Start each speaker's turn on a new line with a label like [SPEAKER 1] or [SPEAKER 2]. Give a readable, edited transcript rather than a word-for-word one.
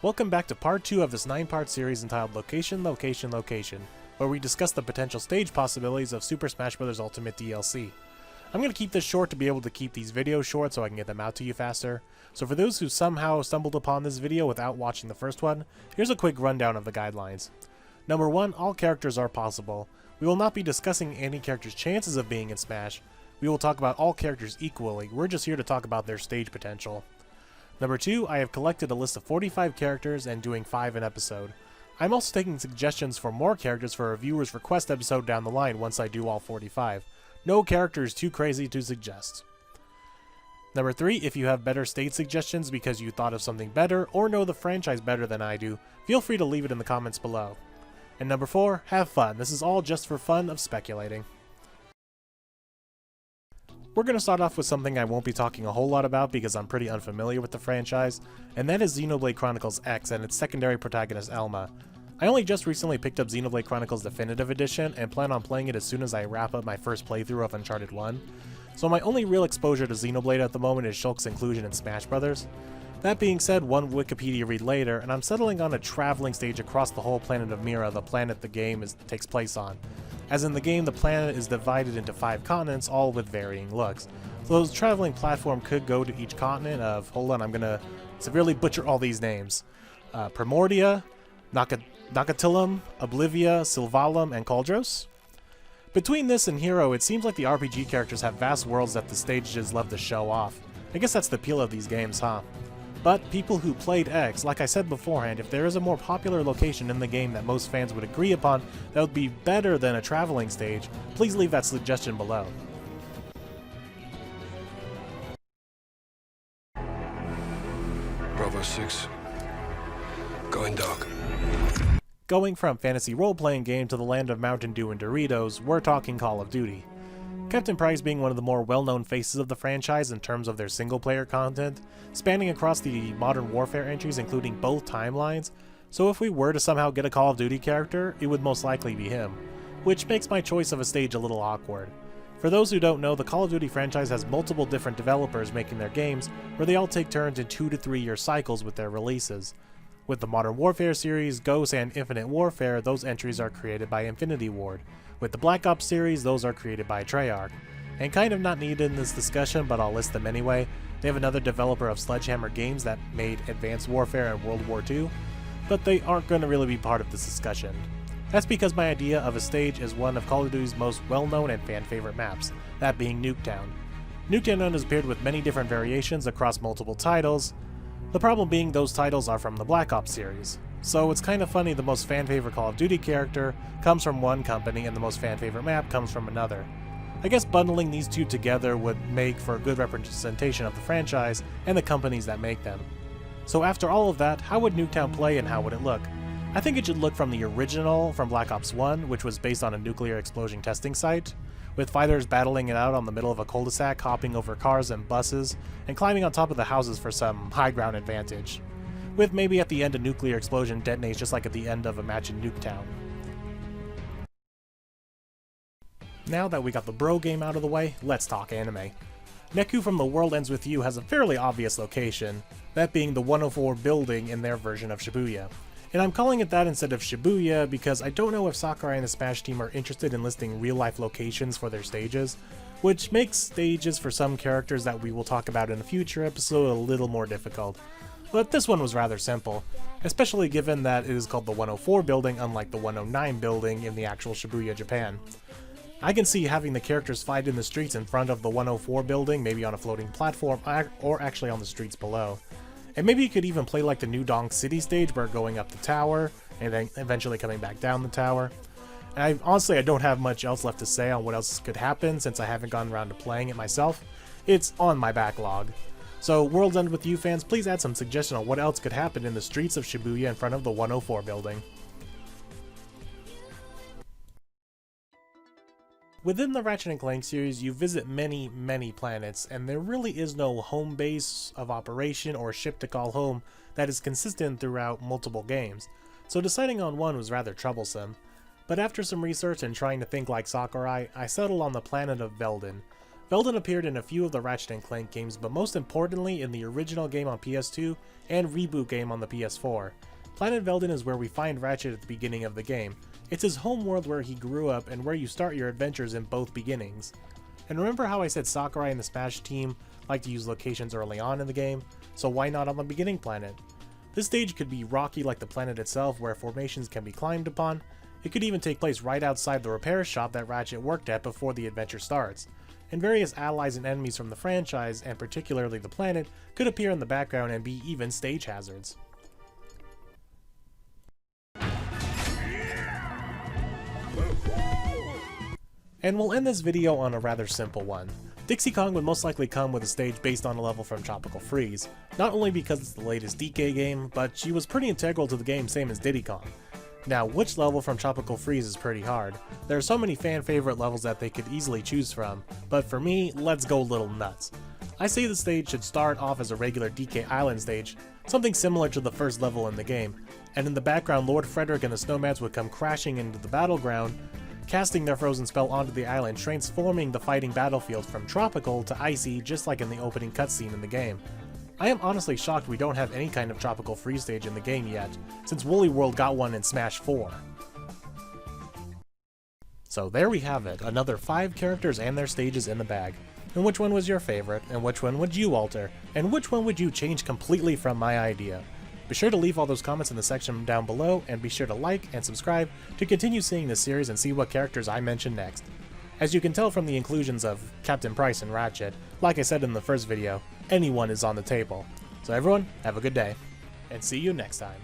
[SPEAKER 1] Welcome back to part 2 of this 9-part series entitled Location, Location, Location, where we discuss the potential stage possibilities of Super Smash Bros. Ultimate DLC. I'm going to keep this short to be able to keep these videos short so I can get them out to you faster. So for those who somehow stumbled upon this video without watching the first one, here's a quick rundown of the guidelines. Number 1, all characters are possible. We will not be discussing any character's chances of being in Smash. We will talk about all characters equally. We're just here to talk about their stage potential. Number 2, I have collected a list of 45 characters and doing 5 an episode. I'm also taking suggestions for more characters for a viewer's request episode down the line once I do all 45. No character is too crazy to suggest. Number 3, if you have better stage suggestions because you thought of something better or know the franchise better than I do, feel free to leave it in the comments below. And number 4, have fun. This is all just for fun of speculating. We're going to start off with something I won't be talking a whole lot about because I'm pretty unfamiliar with the franchise, and that is Xenoblade Chronicles X and its secondary protagonist Elma. I only just recently picked up Xenoblade Chronicles Definitive Edition and plan on playing it as soon as I wrap up my first playthrough of Uncharted 1, so my only real exposure to Xenoblade at the moment is Shulk's inclusion in Smash Bros. That being said, one Wikipedia read later, and I'm settling on a traveling stage across the whole planet of Mira, the planet the game takes place on. As in the game, the planet is divided into 5 continents, all with varying looks. So the traveling platform could go to each continent of, hold on, I'm gonna severely butcher all these names. Primordia, Nakatilum, Oblivia, Sylvalum, and Cauldros. Between this and Hero, it seems like the RPG characters have vast worlds that the stages love to show off. I guess that's the appeal of these games, huh? But people who played X, like I said beforehand, if there is a more popular location in the game that most fans would agree upon that would be better than a traveling stage, please leave that suggestion below.
[SPEAKER 2] Bravo 6. Going dark.
[SPEAKER 1] Going from fantasy role-playing game to the land of Mountain Dew and Doritos, we're talking Call of Duty. Captain Price being one of the more well-known faces of the franchise in terms of their single-player content, spanning across the Modern Warfare entries including both timelines, so if we were to somehow get a Call of Duty character, it would most likely be him, which makes my choice of a stage a little awkward. For those who don't know, the Call of Duty franchise has multiple different developers making their games, where they all take turns in 2 to 3 year cycles with their releases. With the Modern Warfare series, Ghost, and Infinite Warfare, those entries are created by Infinity Ward. With the Black Ops series, those are created by Treyarch. And kind of not needed in this discussion, but I'll list them anyway. They have another developer of Sledgehammer Games that made Advanced Warfare and World War II, but they aren't going to really be part of this discussion. That's because my idea of a stage is one of Call of Duty's most well-known and fan-favorite maps, that being Nuketown. Nuketown has appeared with many different variations across multiple titles, the problem being those titles are from the Black Ops series. So it's kind of funny the most fan-favorite Call of Duty character comes from one company and the most fan-favorite map comes from another. I guess bundling these two together would make for a good representation of the franchise and the companies that make them. So after all of that, how would Nuketown play and how would it look? I think it should look from the original from Black Ops 1, which was based on a nuclear explosion testing site, with fighters battling it out on the middle of a cul-de-sac, hopping over cars and buses, and climbing on top of the houses for some high ground advantage. With maybe at the end a nuclear explosion detonates just like at the end of a match in Nuketown. Now that we got the bro game out of the way, let's talk anime. Neku from The World Ends With You has a fairly obvious location, that being the 104 building in their version of Shibuya. And I'm calling it that instead of Shibuya because I don't know if Sakurai and the Smash team are interested in listing real-life locations for their stages, which makes stages for some characters that we will talk about in a future episode a little more difficult. But this one was rather simple, especially given that it is called the 104 building unlike the 109 building in the actual Shibuya, Japan. I can see having the characters fight in the streets in front of the 104 building, maybe on a floating platform, or actually on the streets below. And maybe you could even play like the New Donk City stage where going up the tower, and then eventually coming back down the tower. And honestly, I don't have much else left to say on what else could happen since I haven't gotten around to playing it myself. It's on my backlog. So, World's End With You fans, please add some suggestion on what else could happen in the streets of Shibuya in front of the 104 building. Within the Ratchet Clank series, you visit many planets, and there really is no home base of operation or ship to call home that is consistent throughout multiple games, so deciding on one was rather troublesome. But after some research and trying to think like Sakurai, I settled on the planet of Veldin, Velden appeared in a few of the Ratchet & Clank games, but most importantly in the original game on PS2 and reboot game on the PS4. Planet Velden is where we find Ratchet at the beginning of the game. It's his home world where he grew up and where you start your adventures in both beginnings. And remember how I said Sakurai and the Smash team like to use locations early on in the game? So why not on the beginning planet? This stage could be rocky like the planet itself, where formations can be climbed upon. It could even take place right outside the repair shop that Ratchet worked at before the adventure starts. And various allies and enemies from the franchise, and particularly the planet, could appear in the background and be even stage hazards. And we'll end this video on a rather simple one. Dixie Kong would most likely come with a stage based on a level from Tropical Freeze, not only because it's the latest DK game, but she was pretty integral to the game, same as Diddy Kong. Now, which level from Tropical Freeze is pretty hard. There are so many fan favorite levels that they could easily choose from, but for me, let's go a little nuts. I say the stage should start off as a regular DK Island stage, something similar to the first level in the game, and in the background Lord Frederick and the Snowmans would come crashing into the battleground, casting their frozen spell onto the island, transforming the fighting battlefield from tropical to icy, just like in the opening cutscene in the game. I am honestly shocked we don't have any kind of Tropical Freeze stage in the game yet, since Woolly World got one in Smash 4. So there we have it, another 5 characters and their stages in the bag. And which one was your favorite, and which one would you alter, and which one would you change completely from my idea? Be sure to leave all those comments in the section down below, and be sure to like and subscribe to continue seeing this series and see what characters I mention next. As you can tell from the inclusions of Captain Price and Ratchet, like I said in the first video, anyone is on the table. So everyone, have a good day, and see you next time.